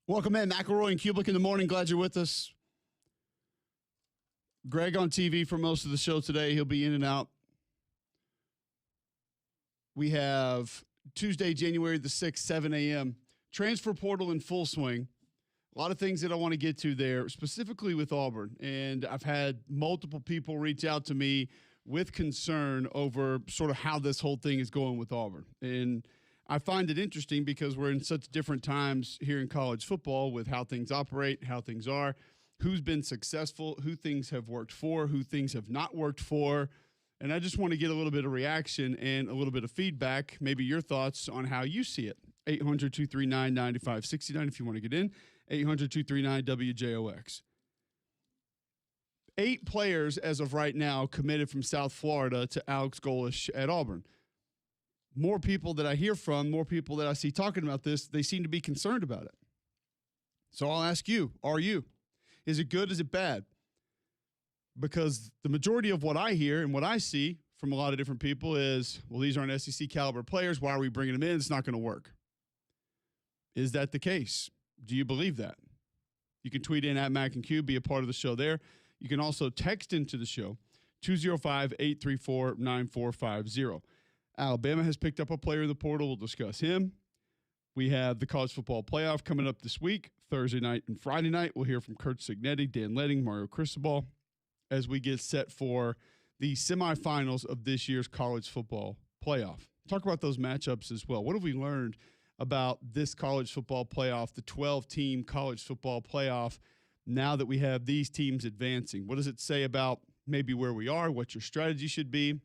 Welcome in, McElroy and Cubelic in the morning. Glad you're with us. Greg on TV for most of the show today. He'll be in and out. We have Tuesday, January the 6th, 7 a.m. Transfer portal in full swing. A lot of things that I want to get to there, specifically with Auburn. And I've had multiple people reach out to me with concern over sort of how this whole thing is going with Auburn. And I find it interesting because we're in such different times here in college football with how things operate, how things are, who's been successful, who things have worked for, who things have not worked for. And I just want to get a little bit of reaction and a little bit of feedback, maybe your thoughts on how you see it. 800-239-9569 if you want to get in. 800-239-WJOX. 8 players as of right now committed from South Florida to Alex Golesh at Auburn. More people that I hear from, more people that I see talking about this, they seem to be concerned about it. So I'll ask you, are you? Is it good? Is it bad? Because the majority of what I hear and what I see from a lot of different people is, well, these aren't SEC caliber players. Why are we bringing them in? It's not going to work. Is that the case? Do you believe that? You can tweet in at Mac and Q, be a part of the show there. You can also text into the show, 205-834-9450. Alabama has picked up a player in the portal. We'll discuss him. We have the college football playoff coming up this week, Thursday night and Friday night. We'll hear from Kurt Signetti, Dan Letting, Mario Cristobal as we get set for the semifinals of this year's college football playoff. Talk about those matchups as well. What have we learned about this college football playoff, the 12-team college football playoff, now that we have these teams advancing? What does it say about maybe where we are, what your strategy should be,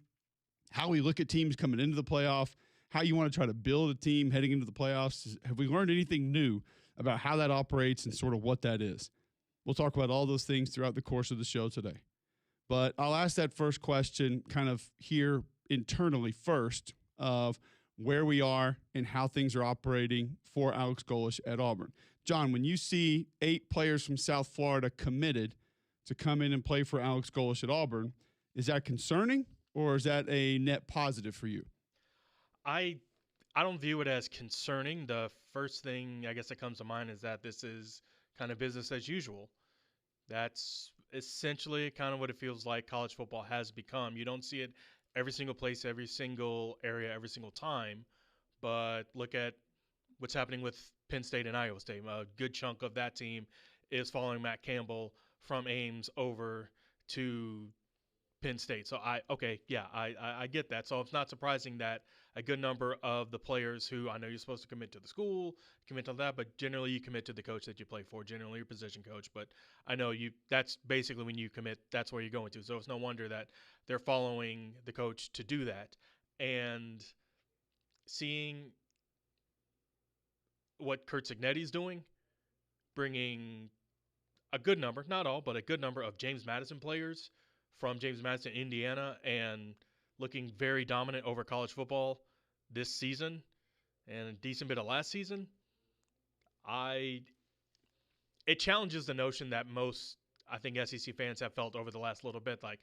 how we look at teams coming into the playoff, how you want to try to build a team heading into the playoffs? Have we learned anything new about how that operates and sort of what that is? We'll talk about all those things throughout the course of the show today. But I'll ask that first question kind of here internally first of where we are and how things are operating for Alex Golesh at Auburn. John, when you see 8 players from South Florida committed to come in and play for Alex Golesh at Auburn, is that concerning or is that a net positive for you? I don't view it as concerning. The first thing I guess that comes to mind is that this is kind of business as usual. That's essentially kind of what it feels like college football has become. You don't see it every single place, every single area, every single time. But look at what's happening with Penn State and Iowa State. A good chunk of that team is following Matt Campbell from Ames over to Penn State. So I get that. So it's not surprising that a good number of the players who, I know you're supposed to commit to the school, commit to that, but generally you commit to the coach that you play for, generally your position coach. But I know that's basically when you commit, that's where you're going to. So it's no wonder that they're following the coach to do that. And seeing what Kurt Signetti's doing, bringing a good number, not all, but a good number of James Madison players from James Madison, Indiana, and looking very dominant over college football this season and a decent bit of last season. It challenges the notion that most, I think, SEC fans have felt over the last little bit, like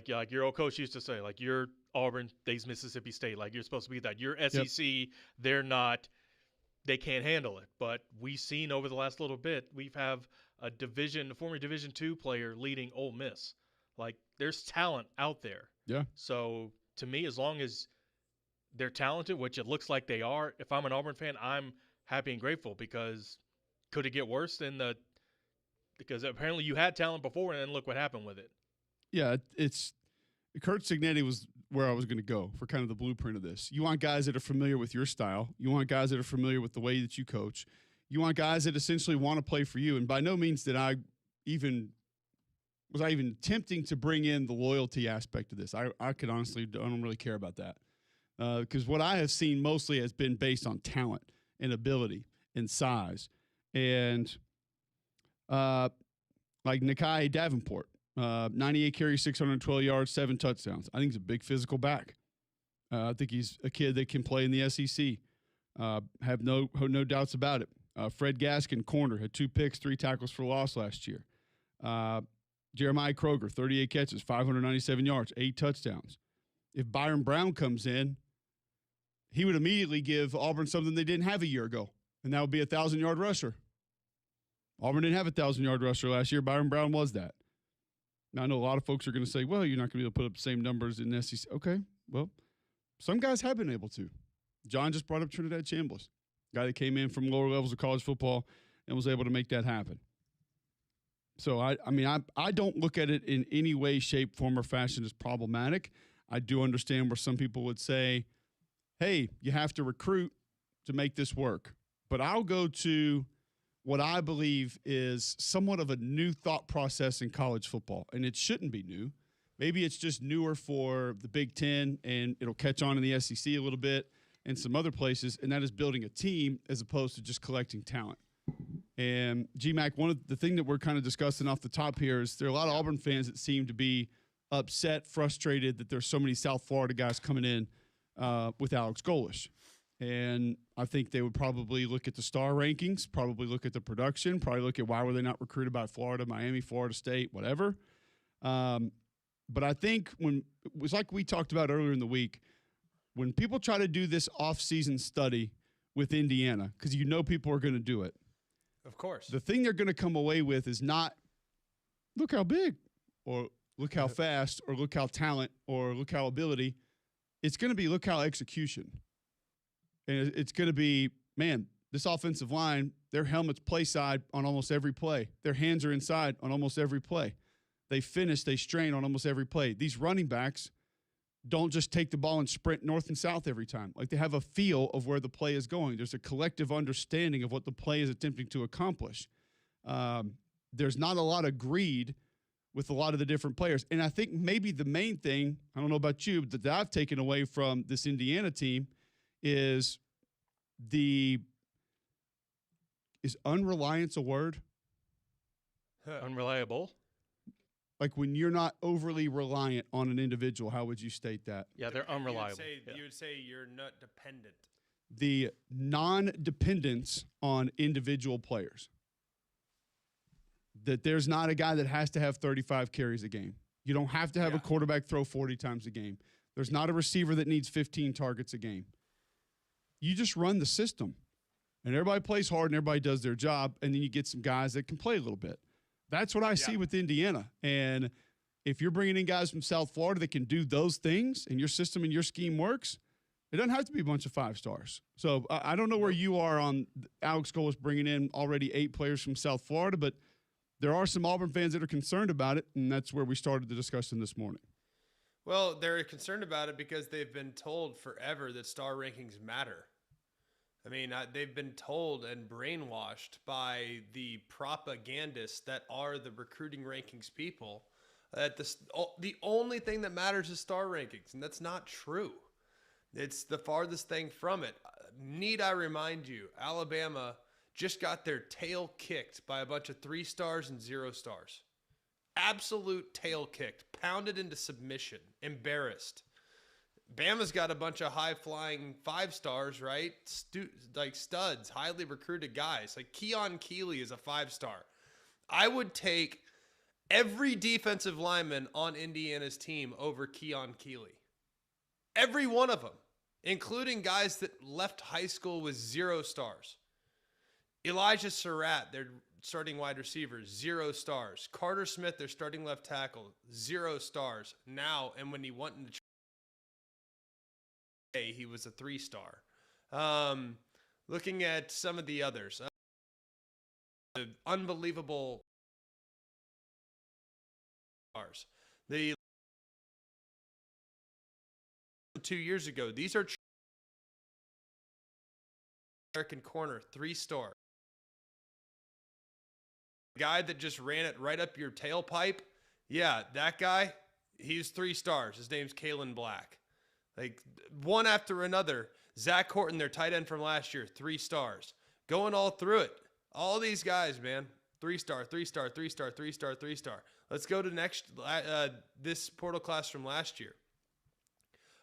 your old coach used to say, like, you're Auburn, they's Mississippi State, like you're supposed to be that. You're SEC, yep. They're not. They can't handle it. But we've seen over the last little bit, we've have a former Division II player leading Ole Miss. Like, there's talent out there. Yeah. So to me, as long as they're talented, which it looks like they are, if I'm an Auburn fan, I'm happy and grateful, because could it get worse because apparently you had talent before and then look what happened with it. Yeah, it's Kurt Signetti was where I was going to go for kind of the blueprint of this. You want guys that are familiar with your style. You want guys that are familiar with the way that you coach. You want guys that essentially want to play for you. And by no means did I even attempting to bring in the loyalty aspect of this. I could honestly don't really care about that. Because what I have seen mostly has been based on talent and ability and size. And like Nakai Davenport, 98 carries, 612 yards, 7 touchdowns. I think he's a big physical back. I think he's a kid that can play in the SEC. Have no doubts about it. Fred Gaskin, corner, had 2 picks, 3 tackles for loss last year. Jeremiah Kroger, 38 catches, 597 yards, 8 touchdowns. If Byron Brown comes in, he would immediately give Auburn something they didn't have a year ago and that would be a 1,000-yard rusher. Auburn didn't have a 1,000-yard rusher last year. Byron Brown was that. Now, I know a lot of folks are going to say, well, you're not going to be able to put up the same numbers in the SEC. Okay, well, some guys have been able to. John just brought up Trinidad Chambliss, guy that came in from lower levels of college football and was able to make that happen. So, I don't look at it in any way, shape, form, or fashion as problematic. I do understand where some people would say, hey, you have to recruit to make this work. But I'll go to what I believe is somewhat of a new thought process in college football, and it shouldn't be new. Maybe it's just newer for the Big Ten, and it'll catch on in the SEC a little bit and some other places, and that is building a team as opposed to just collecting talent. And, G-Mac, one of the thing that we're kind of discussing off the top here is there are a lot of Auburn fans that seem to be upset, frustrated that there's so many South Florida guys coming in with Alex Golesh. And I think they would probably look at the star rankings, probably look at the production, probably look at why were they not recruited by Florida, Miami, Florida State, whatever. But I think when it was like we talked about earlier in the week, when people try to do this off-season study with Indiana, because you know people are going to do it. Of course. The thing they're going to come away with is not, look how big, or look how fast, or look how talent, or look how ability. It's going to be look how execution. And it's going to be, man, this offensive line, their helmets play side on almost every play. Their hands are inside on almost every play. They finish, they strain on almost every play. These running backs don't just take the ball and sprint north and south every time. Like, they have a feel of where the play is going. There's a collective understanding of what the play is attempting to accomplish. There's not a lot of greed with a lot of the different players. And I think maybe the main thing, I don't know about you, but that I've taken away from this Indiana team is unreliance a word? Unreliable. Like, when you're not overly reliant on an individual, how would you state that? Yeah, they're unreliable. You would say you're not dependent. The non-dependence on individual players. That there's not a guy that has to have 35 carries a game. You don't have to have a quarterback throw 40 times a game. There's not a receiver that needs 15 targets a game. You just run the system. And everybody plays hard and everybody does their job, and then you get some guys that can play a little bit. That's what I see with Indiana. And if you're bringing in guys from South Florida that can do those things and your system and your scheme works, it doesn't have to be a bunch of 5 stars. So I don't know where you are on Alex Golesh bringing in already 8 players from South Florida, but there are some Auburn fans that are concerned about it, and that's where we started the discussion this morning. Well, they're concerned about it because they've been told forever that star rankings matter. I mean, they've been told and brainwashed by the propagandists that are the recruiting rankings people that the only thing that matters is star rankings, and that's not true. It's the farthest thing from it. Need I remind you, Alabama just got their tail kicked by a bunch of 3 stars and 0 stars. Absolute tail kicked, pounded into submission, embarrassed. Bama's got a bunch of high-flying 5 stars, right? Like studs, highly recruited guys. Like Keon Keeley is a 5-star. I would take every defensive lineman on Indiana's team over Keon Keeley. Every one of them, including guys that left high school with 0 stars. Elijah Surratt, their starting wide receiver, 0 stars. Carter Smith, their starting left tackle, 0 stars. Now, and when he went into he was a 3-star. Looking at some of the others, unbelievable stars. The 2 years ago, these are American corner, 3-star. Guy that just ran it right up your tailpipe. Yeah, that guy, he's 3 stars. His name's Kalen Black. Like, one after another. Zach Horton, their tight end from last year, 3 stars. Going all through it. All these guys, man. 3-star, 3-star, 3-star, 3-star, 3-star. Let's go to this portal class from last year.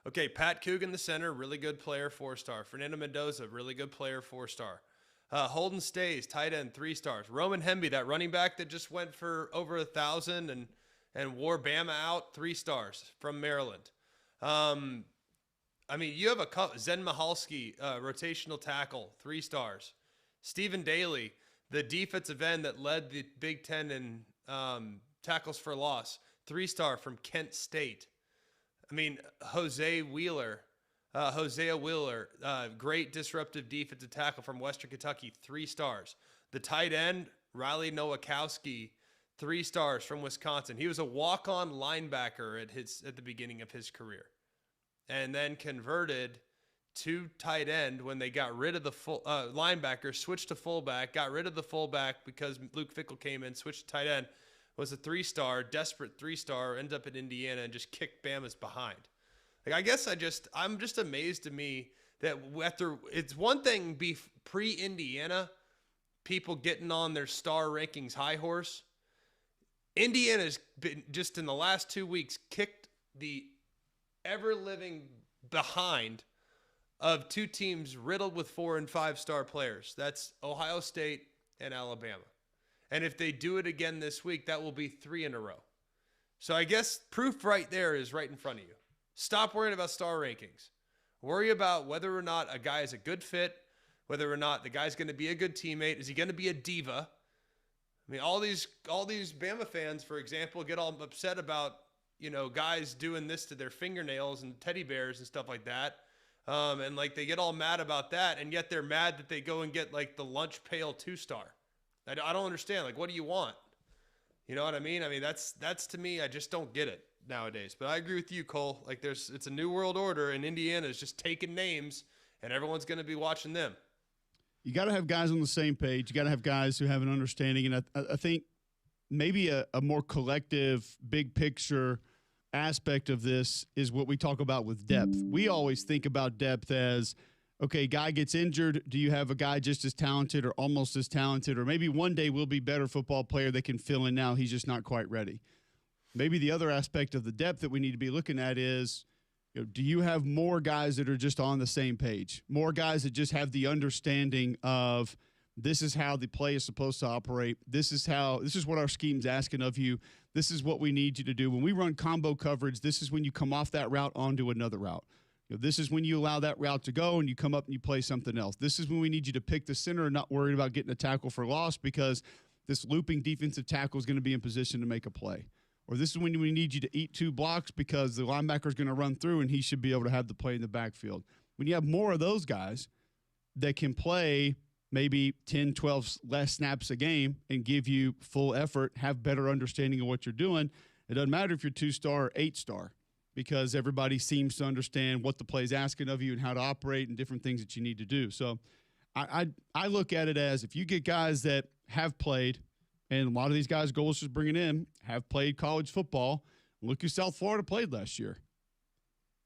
Okay, Pat Coogan, the center, really good player, 4-star. Fernando Mendoza, really good player, 4-star. Holden Stays, tight end, 3 stars. Roman Hemby, that running back that just went for over 1,000 and wore Bama out, 3 stars from Maryland. I mean, you have Zen Mahalski, rotational tackle, 3 stars. Stephen Daly, the defensive end that led the Big Ten in tackles for loss, 3-star from Kent State. I mean, Hosea Wheeler, great disruptive defensive tackle from Western Kentucky, 3 stars. The tight end, Riley Nowakowski, 3 stars from Wisconsin. He was a walk-on linebacker at the beginning of his career, and then converted to tight end when they got rid of the linebacker, switched to fullback, got rid of the fullback because Luke Fickell came in, switched to tight end, was a 3-star, desperate 3-star, ended up in Indiana and just kicked Bama's behind. Like, I guess I'm just amazed to me that it's one thing pre-Indiana, people getting on their star rankings high horse. Indiana's been just in the last 2 weeks kicked the ever-living behind of 2 teams riddled with 4- and 5-star players. That's Ohio State and Alabama. And if they do it again this week, that will be 3 in a row. So I guess proof right there is right in front of you. Stop worrying about star rankings. Worry about whether or not a guy is a good fit, whether or not the guy's going to be a good teammate. Is he going to be a diva? I mean, all these Bama fans, for example, get all upset about, guys doing this to their fingernails and teddy bears and stuff like that. And like they get all mad about that, and yet they're mad that they go and get like the lunch pail 2-star. I don't understand. Like, what do you want? You know what I mean? I mean, that's to me, I just don't get it nowadays. But I agree with you, Cole. Like, it's a new world order, and Indiana is just taking names, and everyone's going to be watching them. You got to have guys on the same page. You got to have guys who have an understanding. And I think maybe a more collective, big picture aspect of this is what we talk about with depth. We always think about depth as, okay, guy gets injured. Do you have a guy just as talented or almost as talented? Or maybe one day will be better football player that can fill in now. He's just not quite ready. Maybe the other aspect of the depth that we need to be looking at is, do you have more guys that are just on the same page? More guys that just have the understanding of this is how the play is supposed to operate. This is what our scheme's asking of you. This is what we need you to do. When we run combo coverage, this is when you come off that route onto another route. This is when you allow that route to go and you come up and you play something else. This is when we need you to pick the center and not worried about getting a tackle for loss because this looping defensive tackle is going to be in position to make a play. Or this is when we need you to eat 2 blocks because the linebacker is going to run through and he should be able to have the play in the backfield. When you have more of those guys that can play maybe 10, 12 less snaps a game and give you full effort, have better understanding of what you're doing, it doesn't matter if you're 2-star or 8-star because everybody seems to understand what the play is asking of you and how to operate and different things that you need to do. So I look at it as if you get guys that have played, and a lot of these guys Golis is bringing in have played college football. Look who South Florida played last year.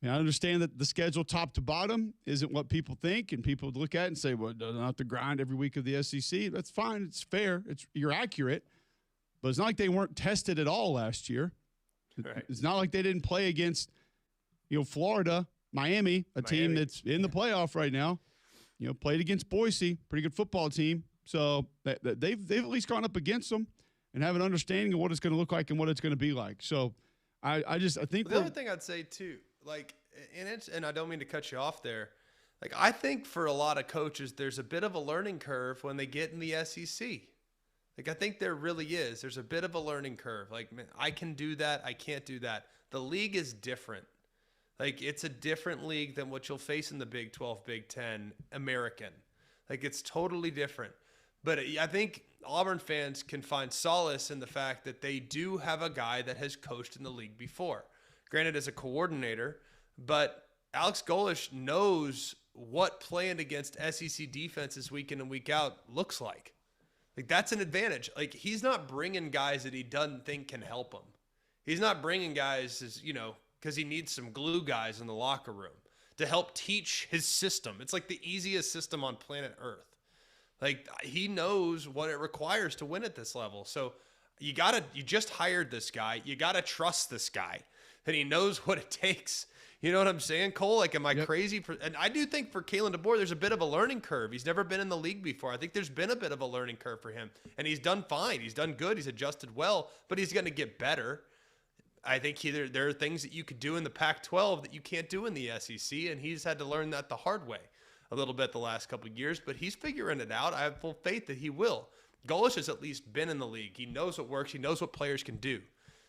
And I understand that the schedule top to bottom isn't what people think, and people would look at it and say, well, it doesn't have to grind every week of the SEC. That's fine. It's fair. You're accurate. But it's not like they weren't tested at all last year. Right. It's not like they didn't play against, Florida, Miami, team that's in the playoff right now. Played against Boise, pretty good football team. So they've at least gone up against them and have an understanding of what it's going to look like and what it's going to be like. So I think the other thing I'd say too, like, and I don't mean to cut you off there. Like, I think for a lot of coaches, there's a bit of a learning curve when they get in the SEC. Like, I think there really is. There's a bit of a learning curve. Like, man, I can do that. I can't do that. The league is different. Like, it's a different league than what you'll face in the Big 12, Big 10, American. Like, it's totally different. But I think Auburn fans can find solace in the fact that they do have a guy that has coached in the league before. Granted, as a coordinator, but Alex Golis knows what playing against SEC defenses week in and week out looks like. Like, that's an advantage. Like, he's not bringing guys that he doesn't think can help him. He's not bringing guys, because he needs some glue guys in the locker room to help teach his system. It's like the easiest system on planet Earth. Like, he knows what it requires to win at this level. So you just hired this guy. You got to trust this guy that he knows what it takes. You know what I'm saying, Cole? Like, am I crazy? And I do think for Kalen DeBoer, there's a bit of a learning curve. He's never been in the league before. I think there's been a bit of a learning curve for him. And he's done fine. He's done good. He's adjusted well. But he's going to get better. I think there are things that you could do in the Pac-12 that you can't do in the SEC. And he's had to learn that the hard way. a little bit the last couple of years, but he's figuring it out. I have full faith that he will. Golish has at least been in the league. He knows what works. He knows what players can do.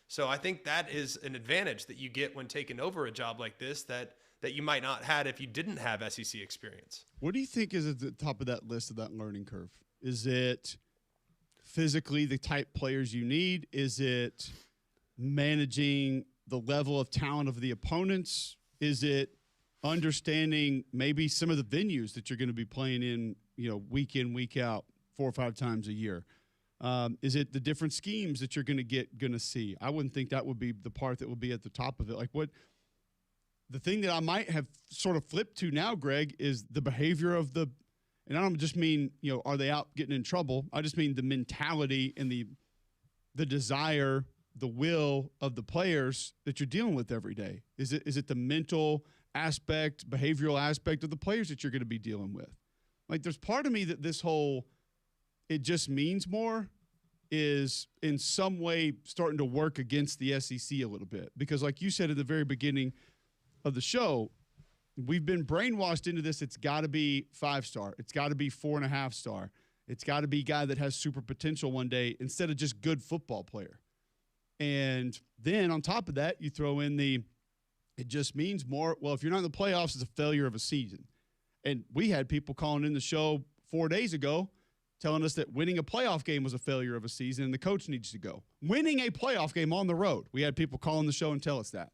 So I think that is an advantage that you get when taking over a job like this that you might not had if you didn't have SEC experience. What do you think is at the top of that list of that learning curve? Is it physically the type players you need? Is it managing the level of talent of the opponents? Is it understanding maybe some of the venues that you're going to be playing in, week in, week out, 4 or 5 times a year? Is it the different schemes that you're going to see? I wouldn't think that would be the part that would be at the top of it. Like the thing that I might have sort of flipped to now, Greg, is the behavior of and I don't just mean, are they out getting in trouble? I just mean the mentality and the desire, the will of the players that you're dealing with every day. Is it the mental aspect, behavioral aspect of the players that you're going to be dealing with? Like, there's part of me that this whole it just means more is in some way starting to work against the SEC a little bit. Because like you said at the very beginning of the show, we've been brainwashed into this. It's got to be 5-star. It's got to be 4.5-star. It's got to be a guy that has super potential one day instead of just good football player. And then on top of that, you throw in it just means more. Well, if you're not in the playoffs, it's a failure of a season. And we had people calling in the show 4 days ago telling us that winning a playoff game was a failure of a season and the coach needs to go. Winning a playoff game on the road. We had people calling the show and tell us that.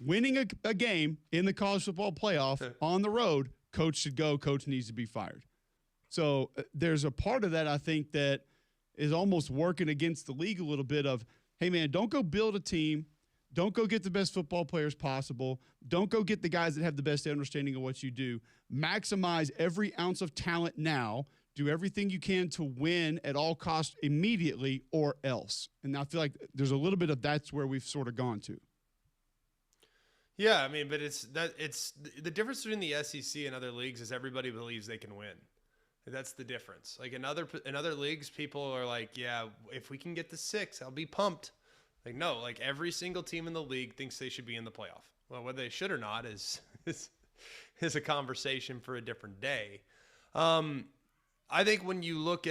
Winning a game in the college football playoff on the road, coach should go, coach needs to be fired. So there's a part of that, I think, that is almost working against the league a little bit of, hey, man, don't go build a team. Don't go get the best football players possible. Don't go get the guys that have the best understanding of what you do. Maximize every ounce of talent now. Do everything you can to win at all costs immediately or else. And I feel like there's a little bit of that's where we've sort of gone to. Yeah, I mean, but it's the difference between the SEC and other leagues is everybody believes they can win. That's the difference. Like in other leagues, people are like, yeah, if we can get to 6, I'll be pumped. Like, no, like every single team in the league thinks they should be in the playoff. Well, whether they should or not is a conversation for a different day. I think when you look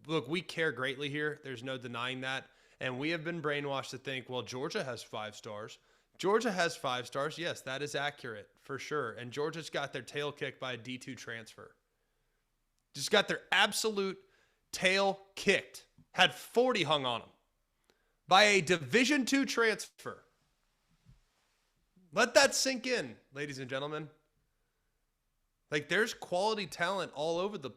look, we care greatly here. There's no denying that. And we have been brainwashed to think, well, Georgia has 5 stars. Georgia has 5 stars. Yes, that is accurate for sure. And Georgia's got their tail kicked by a D2 transfer. Just got their absolute tail kicked. Had 40 hung on them by a Division II transfer. Let that sink in, ladies and gentlemen. Like, there's quality talent all over the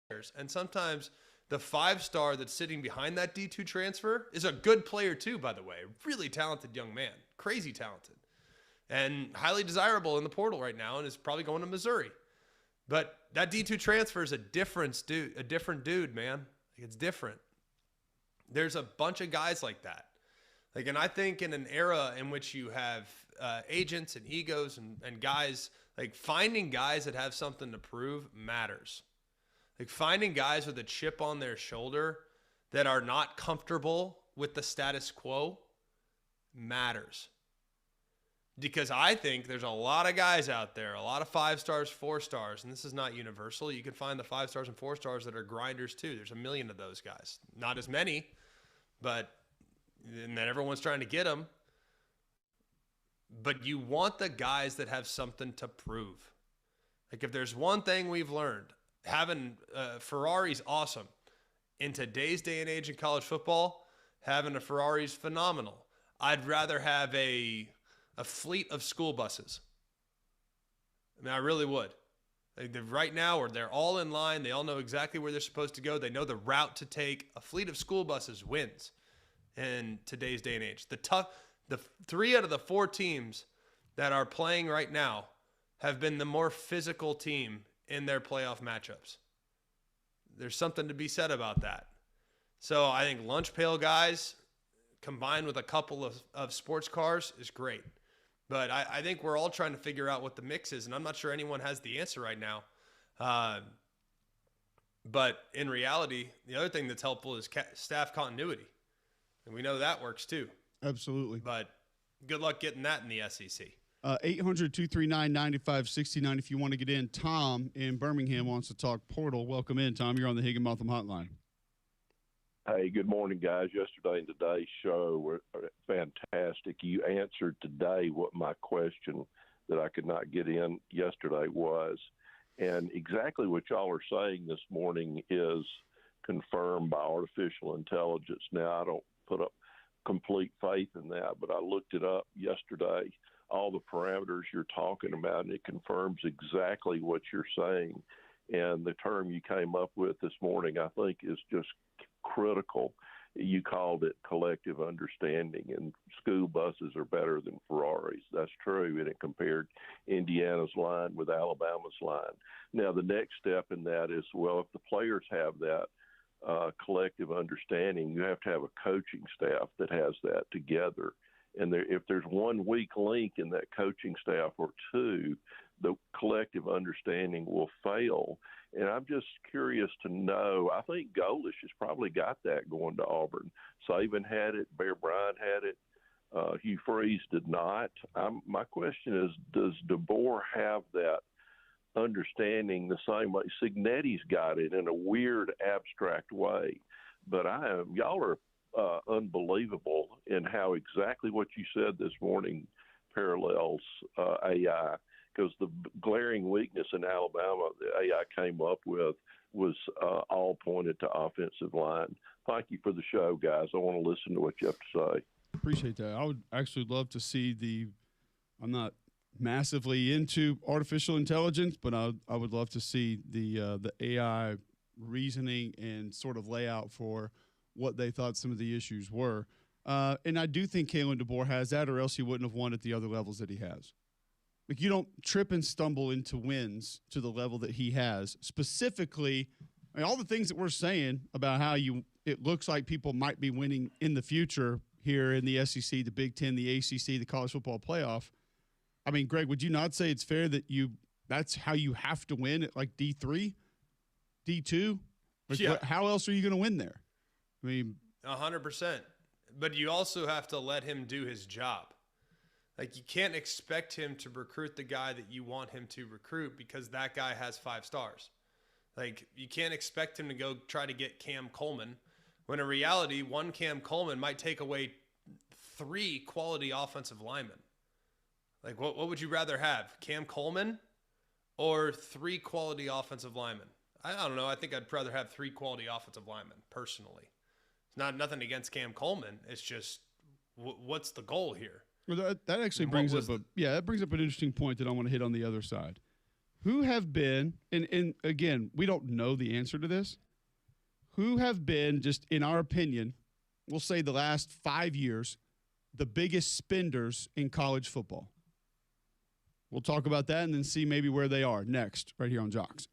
players. And sometimes the 5-star that's sitting behind that D2 transfer is a good player too, by the way. Really talented young man. Crazy talented. And highly desirable in the portal right now and is probably going to Missouri. But that D2 transfer is a different dude, man. Like, it's different. There's a bunch of guys like that. Like, and I think in an era in which you have agents and egos and guys, like finding guys that have something to prove matters. Like finding guys with a chip on their shoulder that are not comfortable with the status quo matters. Because I think there's a lot of guys out there, a lot of 5 stars, 4 stars, and this is not universal. You can find the 5 stars and 4 stars that are grinders too. There's a million of those guys. Not as many, and then everyone's trying to get them. But you want the guys that have something to prove. Like if there's one thing we've learned, having Ferrari's awesome. In today's day and age in college football, having a Ferrari's phenomenal. I'd rather have a fleet of school buses. I mean, I really would. Like right now, they're all in line. They all know exactly where they're supposed to go. They know the route to take. A fleet of school buses wins in today's day and age. The 3 out of the 4 teams that are playing right now have been the more physical team in their playoff matchups. There's something to be said about that. So I think lunch pail guys combined with a couple of sports cars is great. But I think we're all trying to figure out what the mix is, and I'm not sure anyone has the answer right now. But in reality, the other thing that's helpful is staff continuity. And we know that works too. Absolutely. But good luck getting that in the SEC. 800 239 9569 if you want to get in. Tom in Birmingham wants to talk portal. Welcome in, Tom. You're on the Higginbotham Hotline. Hey, good morning, guys. Yesterday and today's show were fantastic. You answered today what my question that I could not get in yesterday was. And exactly what y'all are saying this morning is confirmed by artificial intelligence. Now, I don't put up complete faith in that, but I looked it up yesterday, all the parameters you're talking about, and it confirms exactly what you're saying. And the term you came up with this morning, I think, is just critical. You called it collective understanding, and school buses are better than Ferraris. That's true, and it compared Indiana's line with Alabama's line. Now, the next step in that is, well, if the players have that collective understanding, you have to have a coaching staff that has that together. And if there's one weak link in that coaching staff or two, the collective understanding will fail. And I'm just curious to know, I think Golish has probably got that going to Auburn. Saban had it, Bear Bryant had it, Hugh Freeze did not. My question is, does DeBoer have that understanding the same way? Signetti's got it in a weird, abstract way. But y'all are unbelievable in how exactly what you said this morning parallels AI, because the glaring weakness in Alabama the AI came up with was all pointed to offensive line. Thank you for the show, guys. I want to listen to what you have to say. Appreciate that. I would actually love to see I'm not massively into artificial intelligence, but I would love to see the AI reasoning and sort of layout for what they thought some of the issues were. And I do think Kalen DeBoer has that, or else he wouldn't have won at the other levels that he has. Like, you don't trip and stumble into wins to the level that he has. Specifically, I mean, all the things that we're saying about how it looks like people might be winning in the future here in the SEC, the Big Ten, the ACC, the college football playoff. I mean, Greg, would you not say it's fair that that's how you have to win at like D3, D2? Like, yeah. How else are you going to win there? I mean, 100%. But you also have to let him do his job. Like, you can't expect him to recruit the guy that you want him to recruit because that guy has 5 stars. Like, you can't expect him to go try to get Cam Coleman when in reality, one Cam Coleman might take away 3 quality offensive linemen. Like, what would you rather have, Cam Coleman or 3 quality offensive linemen? I don't know. I think I'd rather have 3 quality offensive linemen, personally. It's nothing against Cam Coleman. It's just, what's the goal here? Well, that actually brings up an interesting point that I want to hit on the other side. Who have been, and again, we don't know the answer to this, who have been, just in our opinion, we'll say the last 5 years, the biggest spenders in college football? We'll talk about that and then see maybe where they are next, right here on Jocks.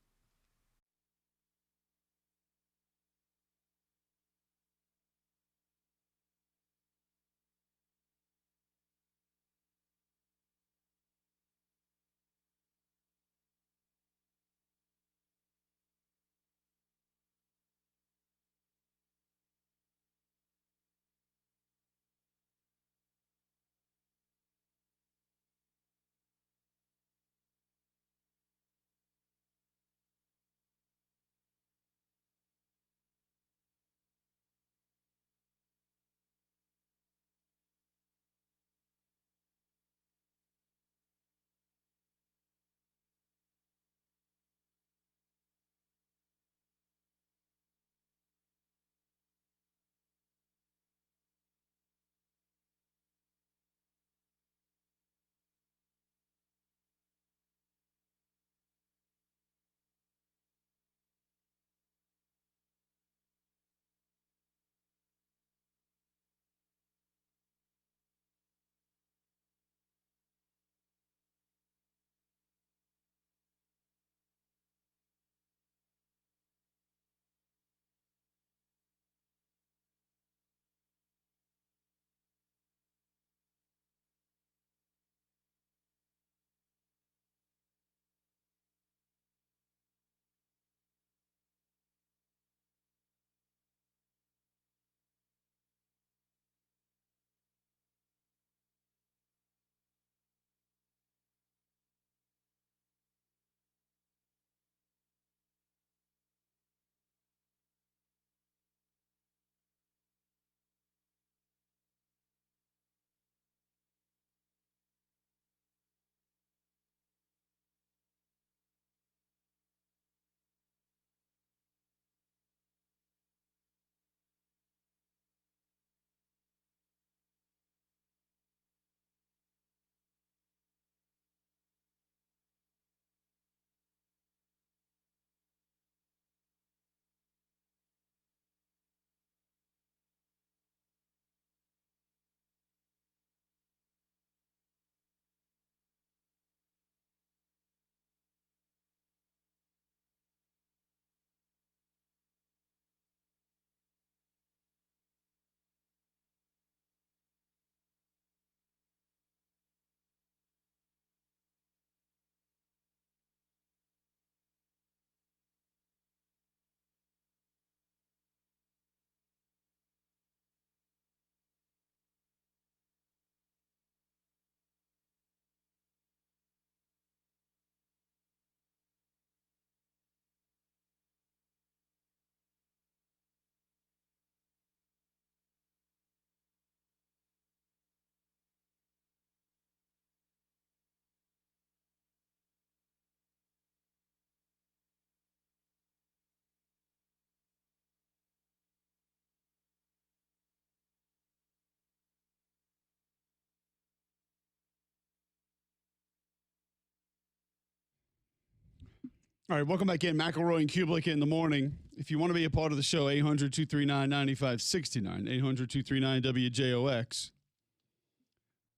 All right, welcome back in. McElroy and Cubelic in the morning. If you want to be a part of the show, 800-239-9569, 800-239-WJOX.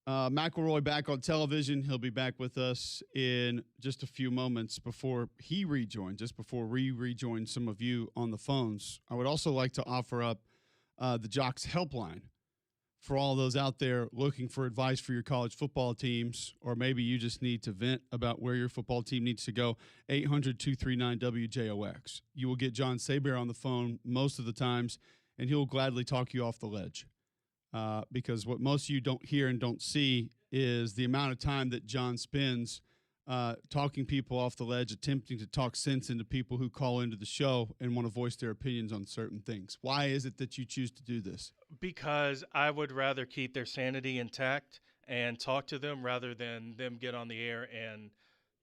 McElroy back on television. He'll be back with us in just a few moments before he rejoins, just before we rejoin some of you on the phones. I would also like to offer up the Jocks Helpline for all those out there looking for advice for your college football teams, or maybe you just need to vent about where your football team needs to go. 800-239-WJOX. You will get John Saber on the phone most of the times, and he'll gladly talk you off the ledge. Because what most of you don't hear and don't see is the amount of time that John spends talking people off the ledge, attempting to talk sense into people who call into the show and want to voice their opinions on certain things. Why is it that you choose to do this? Because I would rather keep their sanity intact and talk to them rather than them get on the air and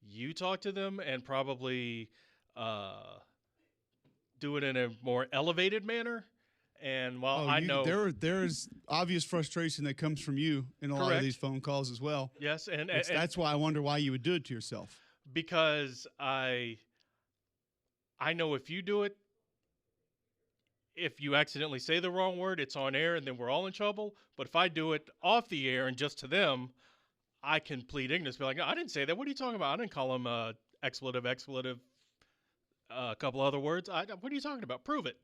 you talk to them and probably do it in a more elevated manner. And while I know there's obvious frustration that comes from you in a lot of these phone calls as well. Yes, and that's why I wonder why you would do it to yourself. Because I know if you do it, if you accidentally say the wrong word, it's on air and then we're all in trouble. But if I do it off the air and just to them, I can plead ignorance. Be like, no, I didn't say that. What are you talking about? I didn't call him expletive, a couple other words. What are you talking about? Prove it.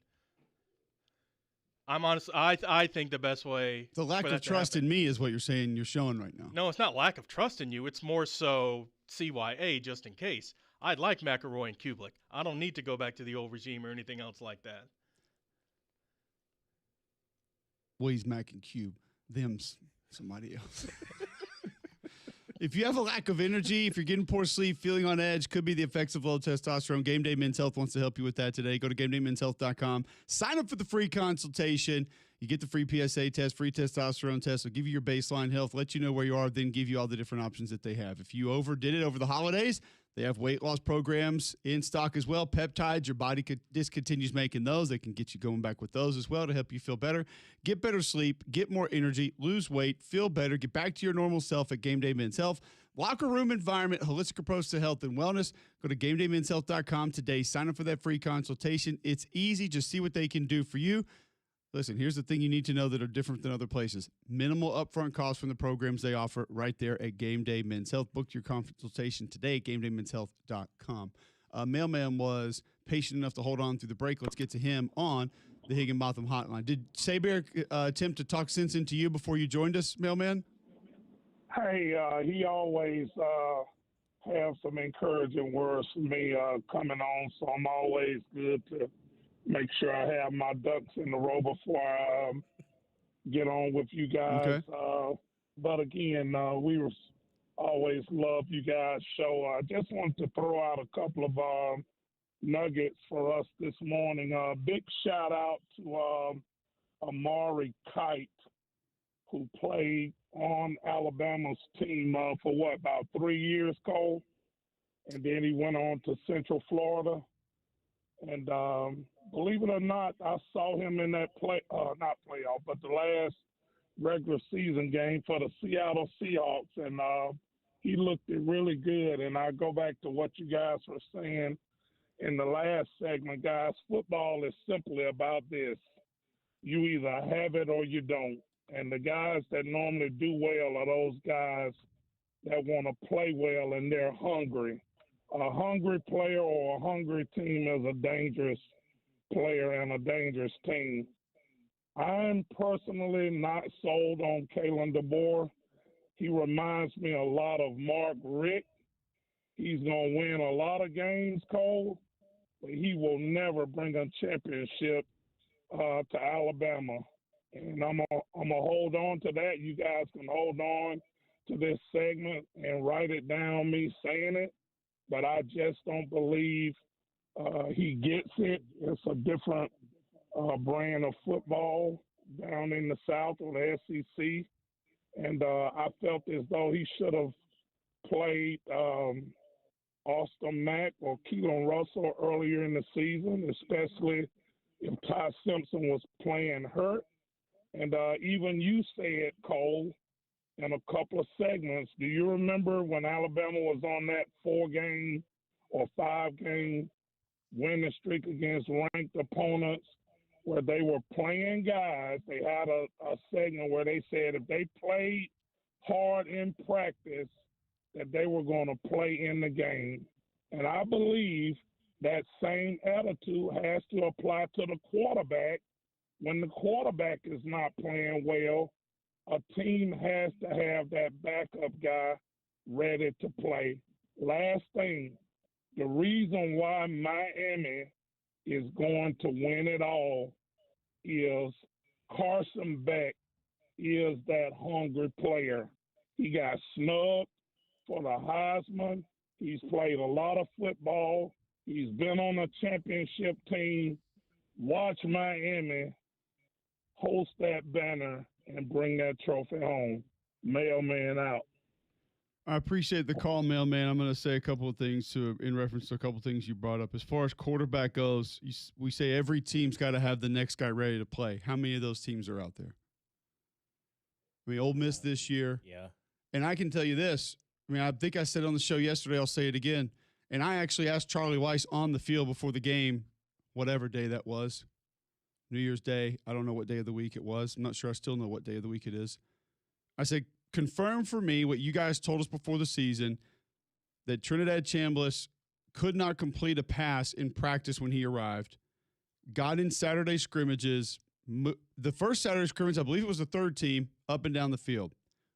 I'm honest. I think the best way. The lack of trust in me is what you're saying. You're showing right now. No, it's not lack of trust in you. It's more so CYA, just in case. I'd like McElroy and Cubelic. I don't need to go back to the old regime or anything else like that. Well, he's Mac and Cube. Them's somebody else. If you have a lack of energy, if you're getting poor sleep, feeling on edge, could be the effects of low testosterone. Game Day Men's Health wants to help you with that today. Go to GameDayMen'sHealth.com. Sign up for the free consultation. You get the free PSA test, free testosterone test. They'll give you your baseline health, let you know where you are, then give you all the different options that they have. If you overdid it over the holidays, they have weight loss programs in stock as well. Peptides, your body discontinues making those. They can get you going back with those as well to help you feel better. Get better sleep, get more energy, lose weight, feel better, get back to your normal self at Game Day Men's Health. Locker room environment, holistic approach to health and wellness. Go to GameDayMen'sHealth.com today. Sign up for that free consultation. It's easy. Just see what they can do for you. Listen, here's the thing you need to know that are different than other places. Minimal upfront costs from the programs they offer right there at Game Day Men's Health. Book your consultation today at GameDayMen'sHealth.com. Mailman was patient enough to hold on through the break. Let's get to him on the Higginbotham Hotline. Did Saber attempt to talk sense into you before you joined us, Mailman? Hey, he always have some encouraging words for me coming on, so I'm always good to make sure I have my ducks in the row before I get on with you guys. Okay. But again, we always love you guys' show. I just wanted to throw out a couple of nuggets for us this morning. Big shout out to Amari Kite, who played on Alabama's team for about 3 years, Cole? And then he went on to Central Florida. And believe it or not, I saw him in that not playoff, but the last regular season game for the Seattle Seahawks. And he looked really good. And I go back to what you guys were saying in the last segment, guys. Football is simply about this. You either have it or you don't. And the guys that normally do well are those guys that want to play well and they're hungry. A hungry player or a hungry team is a dangerous player and a dangerous team. I'm personally not sold on Kalen DeBoer. He reminds me a lot of Mark Richt. He's going to win a lot of games, Cole, but he will never bring a championship to Alabama. And I'm gonna hold on to that. You guys can hold on to this segment and write it down, me saying it. But I just don't believe he gets it. It's a different brand of football down in the South or the SEC. And I felt as though he should have played Austin Mack or Keelan Russell earlier in the season, especially if Ty Simpson was playing hurt. And even you said, Cole, in a couple of segments, do you remember when Alabama was on that 4-game or 5-game winning streak against ranked opponents where they were playing guys. They had a segment where they said if they played hard in practice, that they were going to play in the game. And I believe that same attitude has to apply to the quarterback. When the quarterback is not playing well, a team has to have that backup guy ready to play. Last thing, the reason why Miami is going to win it all is Carson Beck is that hungry player. He got snubbed for the Heisman. He's played a lot of football. He's been on a championship team. Watch Miami host that banner and bring that trophy home. Mailman out. I appreciate the call, Mailman. I'm going to say a couple of things in reference to a couple of things you brought up. As far as quarterback goes, we say every team's got to have the next guy ready to play. How many of those teams are out there? I mean, Ole Miss this year. Yeah. And I can tell you this. I mean, I think I said on the show yesterday, I'll say it again. And I actually asked Charlie Weiss on the field before the game, whatever day that was, New Year's Day. I don't know what day of the week it was. I'm not sure I still know what day of the week it is. I said, confirm for me what you guys told us before the season, that Trinidad Chambliss could not complete a pass in practice when he arrived, got in Saturday scrimmages. The first Saturday scrimmage, I believe it was the third team, up and down the field.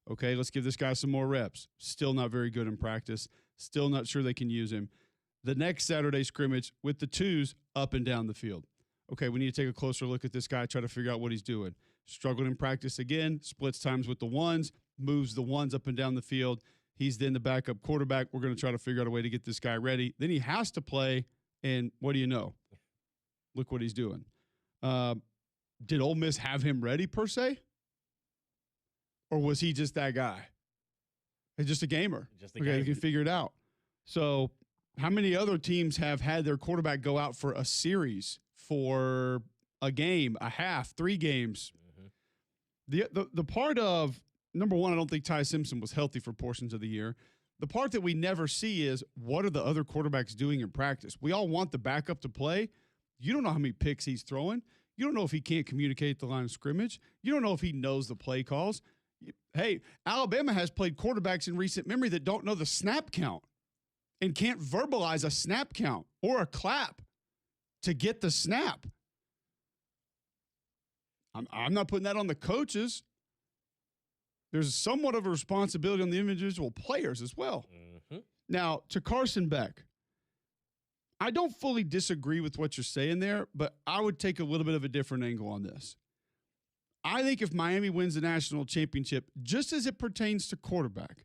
Okay, let's give this guy some more reps. Still not very good in practice. Still not sure they can use him. The next Saturday scrimmage with the twos, up and down the field. Okay, we need to take a closer look at this guy, try to figure out what he's doing. Struggled in practice again, splits times with the ones, moves the ones up and down the field. He's then the backup quarterback. We're going to try to figure out a way to get this guy ready. Then he has to play, and what do you know? Look what he's doing. Did Ole Miss have him ready per se? Or was he just that guy? He's just a gamer. Just a gamer. He can figure it out. So how many other teams have had their quarterback go out for a series, for a game, a half, 3 games? Mm-hmm. The part of, number one, I don't think Ty Simpson was healthy for portions of the year. The part that we never see is, what are the other quarterbacks doing in practice? We all want the backup to play. You don't know how many picks he's throwing. You don't know if he can't communicate the line of scrimmage. You don't know if he knows the play calls. Hey, Alabama has played quarterbacks in recent memory that don't know the snap count and can't verbalize a snap count or a clap to get the snap. I'm not putting that on the coaches. There's somewhat of a responsibility on the individual players as well. Mm-hmm. Now, to Carson Beck, I don't fully disagree with what you're saying there, but I would take a little bit of a different angle on this. I think if Miami wins the national championship, just as it pertains to quarterback,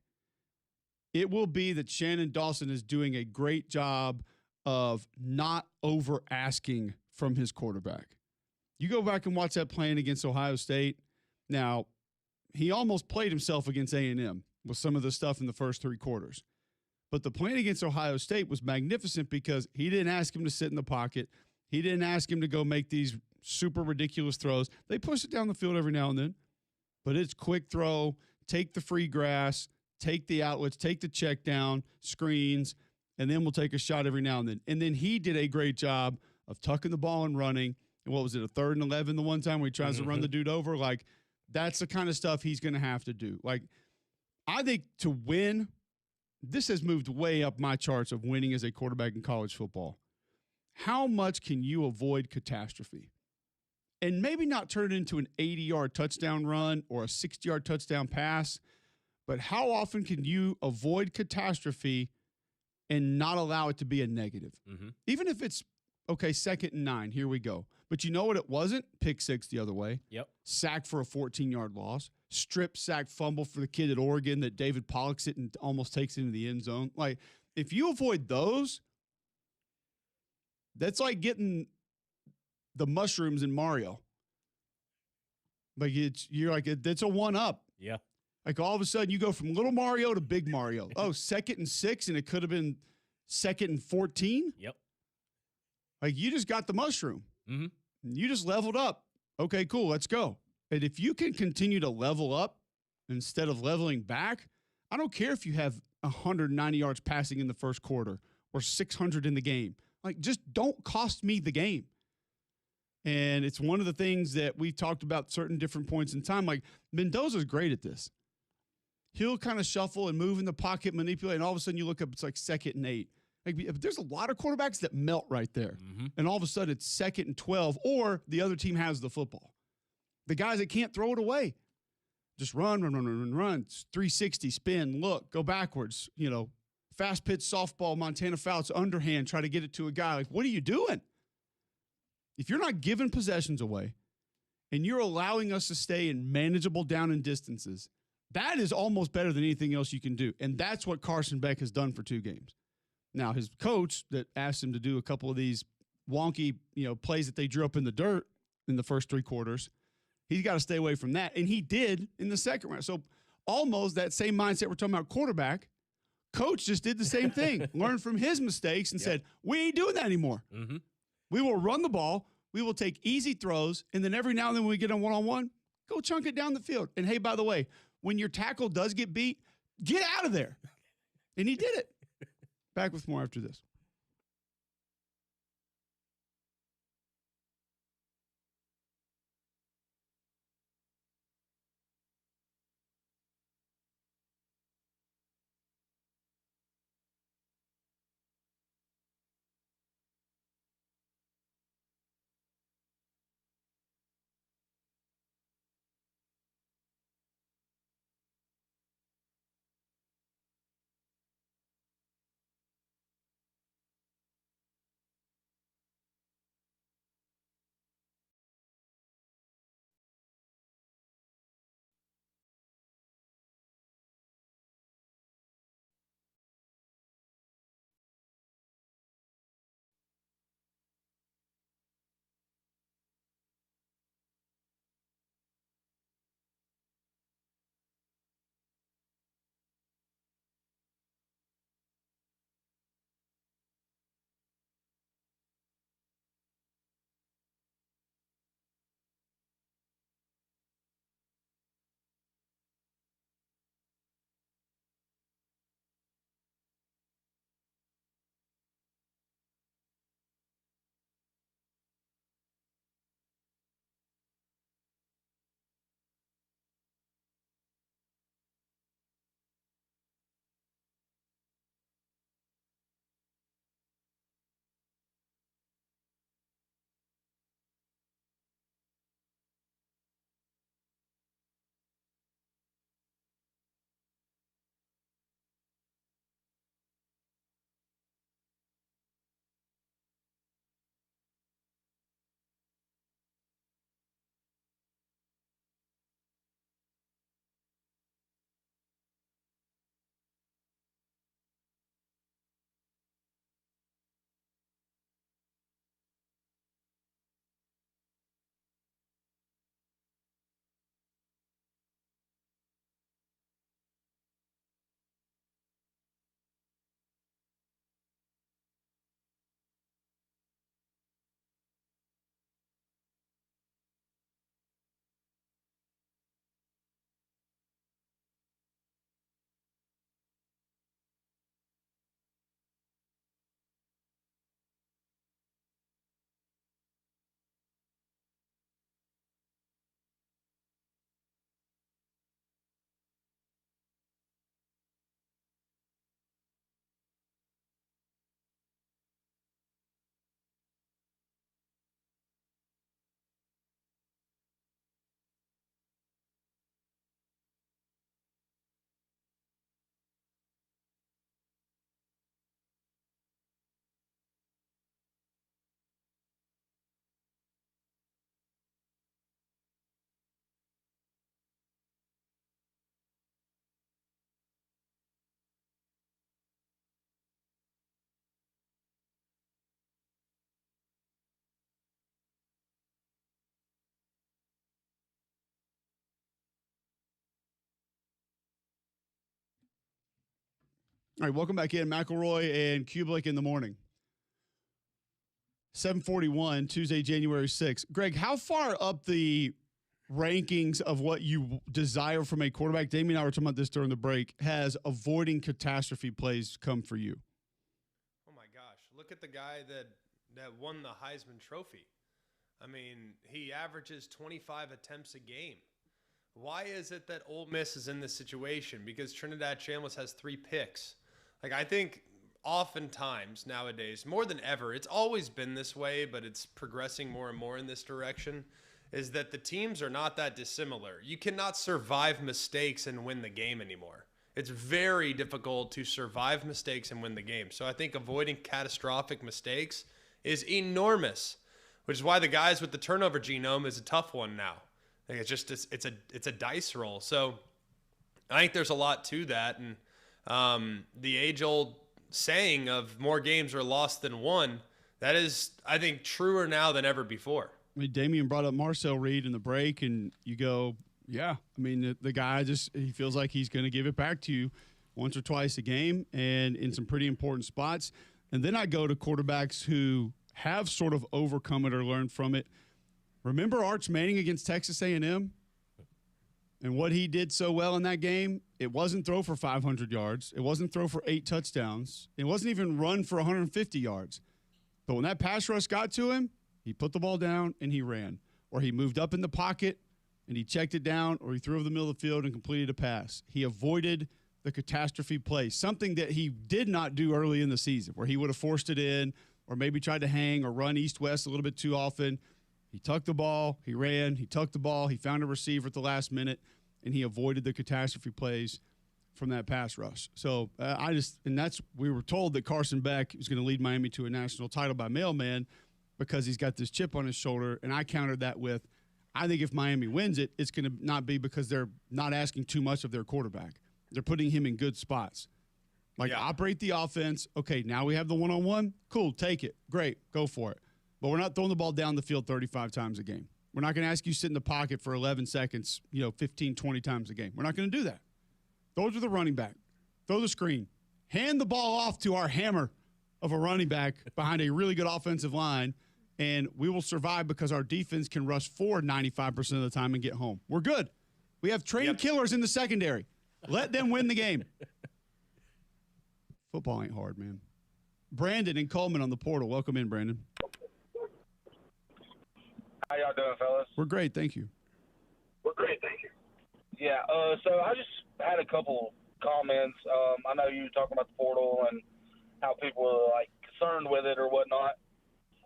it will be that Shannon Dawson is doing a great job of not over asking from his quarterback. You go back and watch that playing against Ohio State. Now, he almost played himself against A&M with some of the stuff in the first 3 quarters. But the playing against Ohio State was magnificent because he didn't ask him to sit in the pocket. He didn't ask him to go make these super ridiculous throws. They push it down the field every now and then, but it's quick throw, take the free grass, take the outlets, take the check down, screens, and then we'll take a shot every now and then. And then he did a great job of tucking the ball and running. And what was it, a 3rd and 11 the one time where he tries to run the dude over? Like, that's the kind of stuff he's going to have to do. Like, I think to win, this has moved way up my charts of winning as a quarterback in college football. How much can you avoid catastrophe? And maybe not turn it into an 80-yard touchdown run or a 60-yard touchdown pass, but how often can you avoid catastrophe and not allow it to be a negative? Mm-hmm. Even if it's, okay, 2nd and 9, here we go. But you know what it wasn't? Pick 6 the other way. Yep. Sack for a 14-yard loss. Strip sack fumble for the kid at Oregon that David Pollocks it and almost takes it into the end zone. Like, if you avoid those, that's like getting the mushrooms in Mario. Like, you're like, it's a 1-up. Yeah. Like, all of a sudden you go from little Mario to big Mario. Oh, 2nd and 6, and it could have been 2nd and 14. Yep. Like, you just got the mushroom. Mm-hmm. You just leveled up. Okay, cool. Let's go. And if you can continue to level up instead of leveling back, I don't care if you have 190 yards passing in the first quarter or 600 in the game. Like, just don't cost me the game. And it's one of the things that we've talked about certain different points in time. Like, Mendoza's great at this. He'll kind of shuffle and move in the pocket, manipulate, and all of a sudden you look up, it's like 2nd and 8. Like, there's a lot of quarterbacks that melt right there. Mm-hmm. And all of a sudden it's 2nd and 12, or the other team has the football. The guys that can't throw it away, just run. 360, spin, look, go backwards, fast pitch softball, Montana Fouts, underhand, try to get it to a guy. Like, what are you doing? If you're not giving possessions away and you're allowing us to stay in manageable down and distances, that is almost better than anything else you can do. And that's what Carson Beck has done for 2 games. Now, his coach that asked him to do a couple of these wonky, plays that they drew up in the dirt in the first 3 quarters, he's got to stay away from that. And he did in the second round. So almost that same mindset we're talking about quarterback, coach just did the same thing, learned from his mistakes and said, we ain't doing that anymore. Mm-hmm. We will run the ball. We will take easy throws. And then every now and then when we get on one-on-one, go chunk it down the field. And hey, by the way, when your tackle does get beat, get out of there. And he did it. Back with more after this. All right, welcome back in. McElroy and Cubelic in the morning. 7:41, Tuesday, January 6th. Greg, how far up the rankings of what you desire from a quarterback, Damien and I were talking about this during the break, has avoiding catastrophe plays come for you? Oh my look at the guy that won the Heisman Trophy. I mean, he averages 25 attempts a game. Why is it that Ole Miss is in this situation? Because Trinidad Chambliss has 3 picks. Like, I think oftentimes nowadays, more than ever, it's always been this way, but it's progressing more and more in this direction, is that the teams are not that dissimilar. You cannot survive mistakes and win the game anymore. It's very difficult to survive mistakes and win the game. So I think avoiding catastrophic mistakes is enormous, which is why the guys with the turnover genome is a tough one now. Like it's a dice roll. So I think there's a lot to that. And the age-old saying of more games are lost than won, that is, I think, truer now than ever before. I mean, Damian brought up Marcel Reed in the break, and you go, yeah. I mean, the guy he feels like he's going to give it back to you once or twice a game and in some pretty important spots. And then I go to quarterbacks who have sort of overcome it or learned from it. Remember Arch Manning against Texas A&M and what he did so well in that game? It wasn't throw for 500 yards. It wasn't throw for 8 touchdowns. It wasn't even run for 150 yards. But when that pass rush got to him, he put the ball down and he ran. Or he moved up in the pocket and he checked it down, or he threw over the middle of the field and completed a pass. He avoided the catastrophe play, something that he did not do early in the season, where he would have forced it in or maybe tried to hang or run east-west a little bit too often. He tucked the ball, he ran, he tucked the ball, he found a receiver at the last minute, and he avoided the catastrophe plays from that pass rush. So we were told that Carson Beck was going to lead Miami to a national title by mailman because he's got this chip on his shoulder, and I countered that with, I think if Miami wins it, it's going to not be because they're not asking too much of their quarterback. They're putting him in good spots. Operate the offense. Okay, now we have the one-on-one. Cool, take it. Great, go for it. But we're not throwing the ball down the field 35 times a game. We're not going to ask you to sit in the pocket for 11 seconds, 15, 20 times a game. We're not going to do that. Throw to the running back. Throw the screen. Hand the ball off to our hammer of a running back behind a really good offensive line, and we will survive because our defense can rush forward 95% of the time and get home. We're good. We have trained killers in the secondary. Let them win the game. Football ain't hard, man. Brandon and Coleman on the portal. Welcome in, Brandon. How y'all doing, fellas? We're great, thank you. We're great, thank you. Yeah, so I just had a couple comments. I know you were talking about the portal and how people are, concerned with it or whatnot.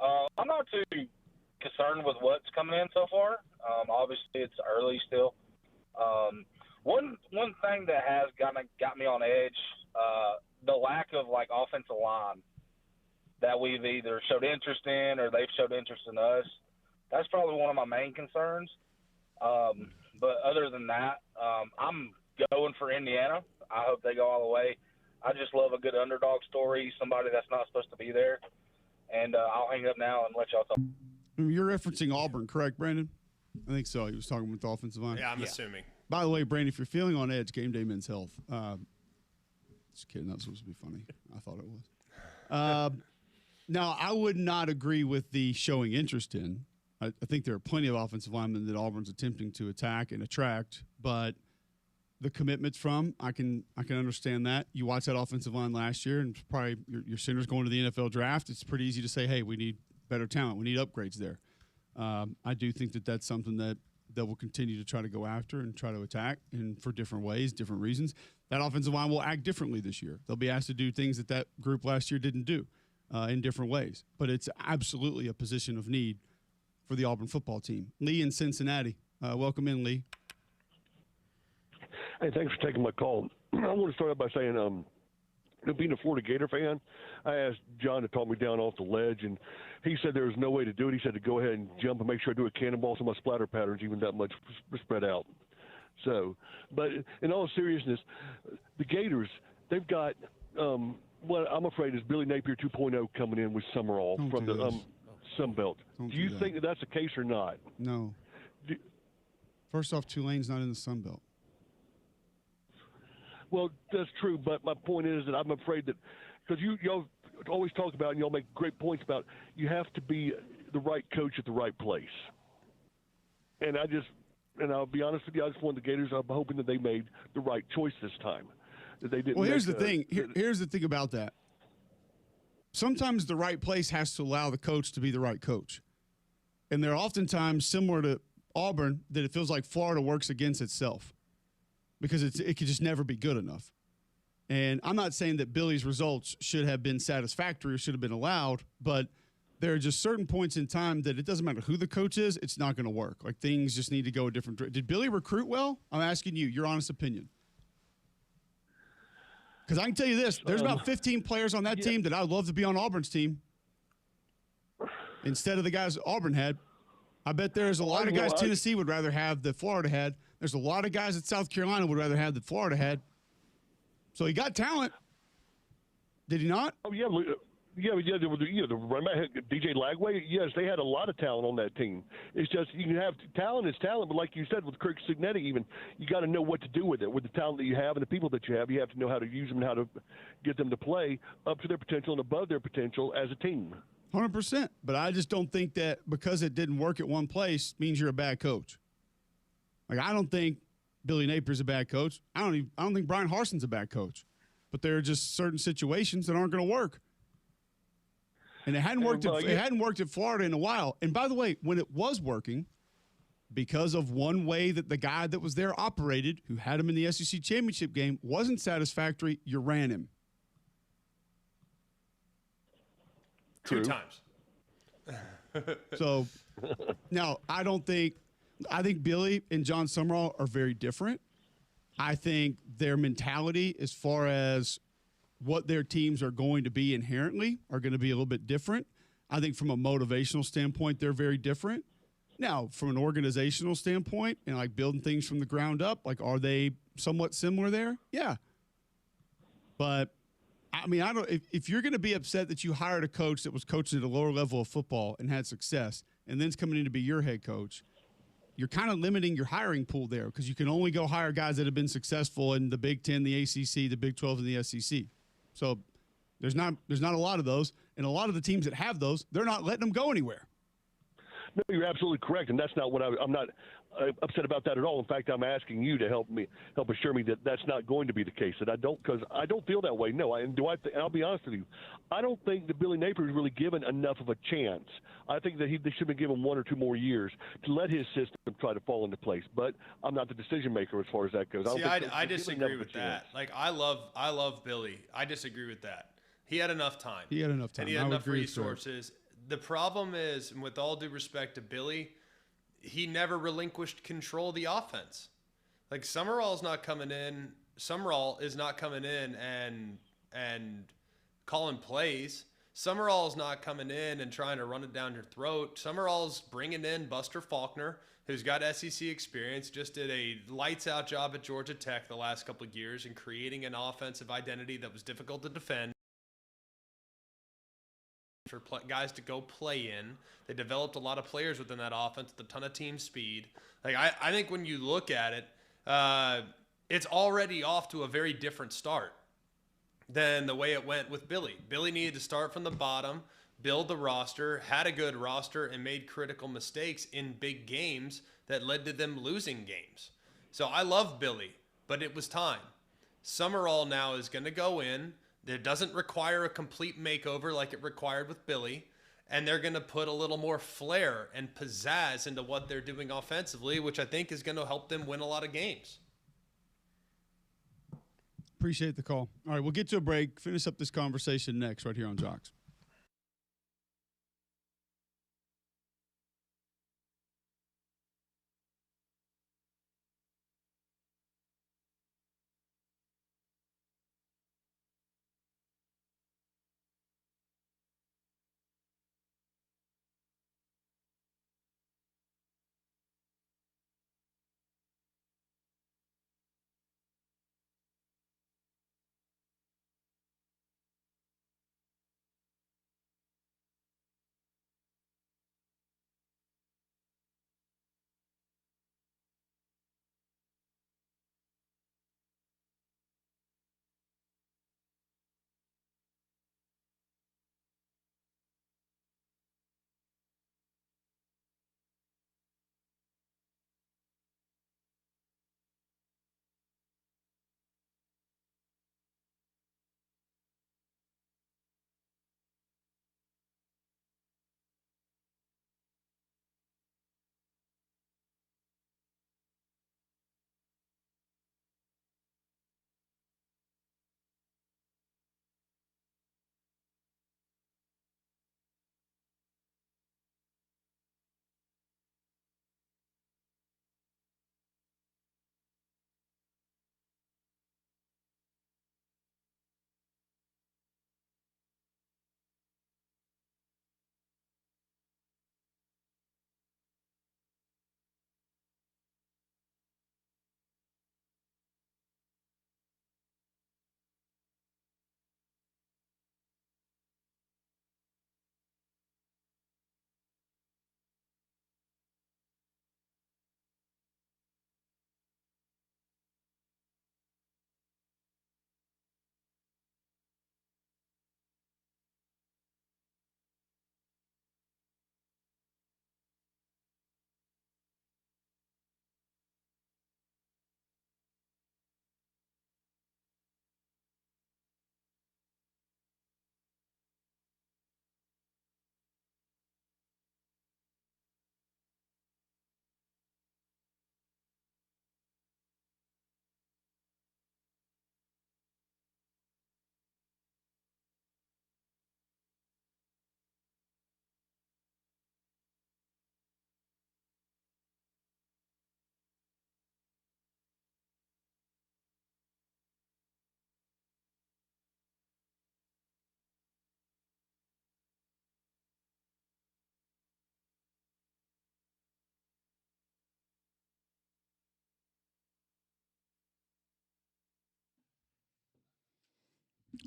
I'm not too concerned with what's coming in so far. Obviously, it's early still. One thing that has got me on edge, the lack of, offensive line that we've either showed interest in or they've showed interest in us. That's probably one of my main concerns. But other than that, I'm going for Indiana. I hope they go all the way. I just love a good underdog story, somebody that's not supposed to be there. And I'll hang up now and let y'all talk. You're referencing Auburn, correct, Brandon? I think so. He was talking with the offensive line. Yeah, I'm assuming. By the way, Brandon, if you're feeling on edge, Game Day Men's Health. Just kidding. That was supposed to be funny. I thought it was. Now, I would not agree with the showing interest in. I think there are plenty of offensive linemen that Auburn's attempting to attack and attract, but the commitments from, I can understand that. You watch that offensive line last year, and probably your center's going to the NFL draft. It's pretty easy to say, hey, we need better talent. We need upgrades there. I do think that that's something that will continue to try to go after and try to attack, and for different ways, different reasons. That offensive line will act differently this year. They'll be asked to do things that group last year didn't do in different ways. But it's absolutely a position of need for the Auburn football team. Lee in Cincinnati. Welcome in, Lee. Hey, thanks for taking my call. I want to start out by saying, being a Florida Gator fan, I asked John to talk me down off the ledge, and he said there was no way to do it. He said to go ahead and jump and make sure I do a cannonball so my splatter pattern's even that much spread out. So, but in all seriousness, the Gators, they've got what I'm afraid is Billy Napier 2.0 coming in with Summerall from the Sun Belt. Do you think that that's the case or not? No. First off, Tulane's not in the Sun Belt. Well, that's true, but my point is that I'm afraid that because y'all always talk about and y'all make great points about you have to be the right coach at the right place. And I'll be honest with you, I just want the Gators. I'm hoping that they made the right choice this time. That they didn't. Well, here's the thing. Here's the thing about that. sometimes the right place has to allow the coach to be the right coach. And they're oftentimes similar to Auburn that it feels like Florida works against itself because it could just never be good enough. And I'm not saying that Billy's results should have been satisfactory or should have been allowed, but there are just certain points in time that it doesn't matter who the coach is, it's not going to work. Like things just need to go a different direction. Did Billy recruit well? I'm asking you, your honest opinion. Because I can tell you this, there's about 15 players on that team that I'd love to be on Auburn's team instead of the guys Auburn had. I bet there's a lot of guys Tennessee would rather have that Florida had. There's a lot of guys that South Carolina would rather have that Florida had. So he got talent. Did he not? Oh, yeah. The running back, DJ Lagway, yes, they had a lot of talent on that team. It's just you can have talent is talent, but like you said with Kirk Signetti, even you got to know what to do with it. With the talent that you have and the people that you have to know how to use them and how to get them to play up to their potential and above their potential as a team. 100%. But I just don't think that because it didn't work at one place means you're a bad coach. Like I don't think Billy Napier's a bad coach. I don't think Brian Harson's a bad coach. But there are just certain situations that aren't going to work. And it hadn't worked. It hadn't worked at Florida in a while. And by the way, when it was working, because of one way that the guy that was there operated, who had him in the SEC championship game, wasn't satisfactory, you ran him. True. 2 times. So now I think Billy and John Summerall are very different. I think their mentality as far as what their teams are going to be inherently are going to be a little bit different. I think from a motivational standpoint, they're very different. Now, from an organizational standpoint and like building things from the ground up, like are they somewhat similar there? Yeah. But I mean, if you're going to be upset that you hired a coach that was coaching at a lower level of football and had success and then's coming in to be your head coach, you're kind of limiting your hiring pool there because you can only go hire guys that have been successful in the Big Ten, the ACC, the Big 12, and the SEC. So there's not a lot of those, and a lot of the teams that have those, they're not letting them go anywhere. No, you're absolutely correct, and that's not what I'm not upset about that at all. In fact, I'm asking you to help assure me that that's not going to be the case. That because I don't feel that way. No, and I'll be honest with you, I don't think that Billy Napier is really given enough of a chance. I think that they should have been given 1 or 2 more years to let his system try to fall into place. But I'm not the decision maker as far as that goes. See, I disagree with that. Like I love Billy. I disagree with that. He had enough time. And he had enough resources. The problem is, and with all due respect to Billy, he never relinquished control of the offense. Like Summerall is not coming in and calling plays. Summerall's not coming in and trying to run it down your throat. Summerall's bringing in Buster Faulkner, who's got SEC experience, just did a lights-out job at Georgia Tech the last couple of years and creating an offensive identity that was difficult to defend for guys to go play in. They developed a lot of players within that offense with a ton of team speed. Like I think when you look at it, it's already off to a very different start than the way it went with Billy. Billy needed to start from the bottom, build the roster, had a good roster, and made critical mistakes in big games that led to them losing games. So I love Billy, but it was time. Summerall now is going to go in. It doesn't require a complete makeover like it required with Billy, and they're going to put a little more flair and pizzazz into what they're doing offensively, which I think is going to help them win a lot of games. Appreciate the call. All right, we'll get to a break, finish up this conversation next right here on Jocks.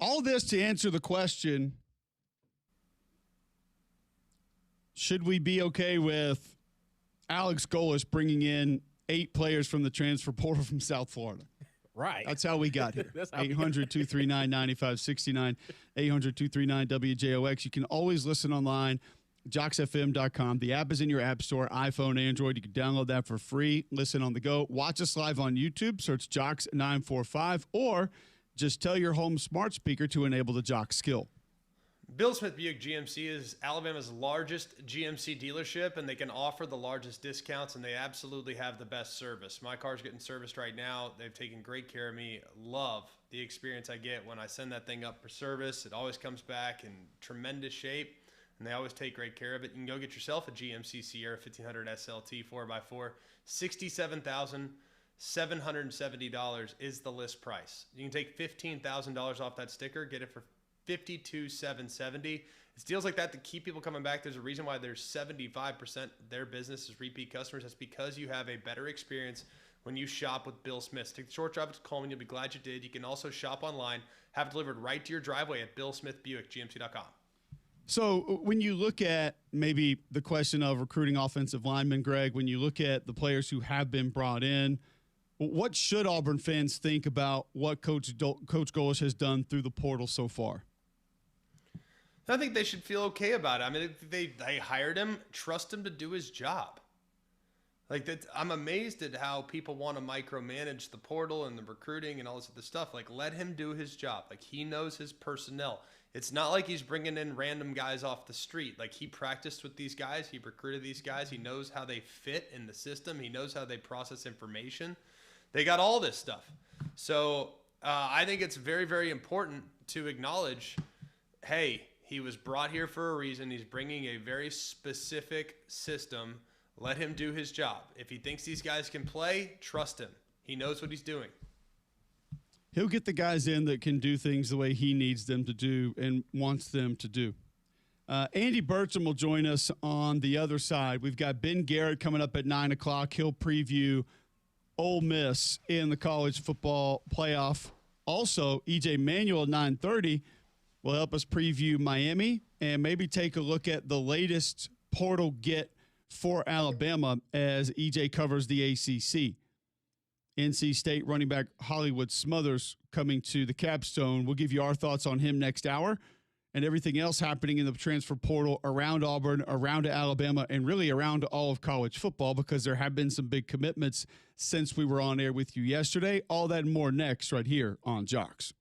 All this to answer the question, should we be okay with Alex Golis bringing in 8 players from the transfer portal from South Florida? Right. That's how we got here. 800-239-9569, 800-239-WJOX. You can always listen online, jocksfm.com. The app is in your app store, iPhone, Android. You can download that for free. Listen on the go. Watch us live on YouTube. Search Jocks945, or just tell your home smart speaker to enable the Jock skill. Bill Smith Buick GMC is Alabama's largest GMC dealership, and they can offer the largest discounts, and they absolutely have the best service. My car's getting serviced right now. They've taken great care of me. Love the experience I get when I send that thing up for service. It always comes back in tremendous shape, and they always take great care of it. You can go get yourself a GMC Sierra 1500 SLT 4x4. $67,770 is the list price. You can take $15,000 off that sticker, get it for $52,770. It's deals like that keep people coming back. There's a reason why there's 75% of their business is repeat customers. That's because you have a better experience when you shop with Bill Smith. Take the short drive to Coleman. You'll be glad you did. You can also shop online, have it delivered right to your driveway at BillSmithBuickGMC.com. So when you look at maybe the question of recruiting offensive linemen, Greg, when you look at the players who have been brought in, what should Auburn fans think about what Coach Golis has done through the portal so far? I think they should feel okay about it. I mean, they hired him, trust him to do his job. Like that, I'm amazed at how people want to micromanage the portal and the recruiting and all this other stuff. Like, let him do his job. Like, he knows his personnel. It's not like he's bringing in random guys off the street. Like, he practiced with these guys. He recruited these guys. He knows how they fit in the system. He knows how they process information. They got all this stuff. So I think it's very, very important to acknowledge, hey, he was brought here for a reason. He's bringing a very specific system. Let him do his job. If he thinks these guys can play, trust him. He knows what he's doing. He'll get the guys in that can do things the way he needs them to do and wants them to do. Andy Burcham will join us on the other side. We've got Ben Garrett coming up at 9 o'clock. He'll preview Ole Miss in the college football playoff. Also, EJ Manuel at 9:30 will help us preview Miami and maybe take a look at the latest portal get for Alabama as EJ covers the ACC. NC State running back Hollywood Smothers coming to the capstone. We'll give you our thoughts on him next hour and everything else happening in the transfer portal around Auburn, around Alabama, and really around all of college football, because there have been some big commitments since we were on air with you yesterday. All that and more next right here on Jocks.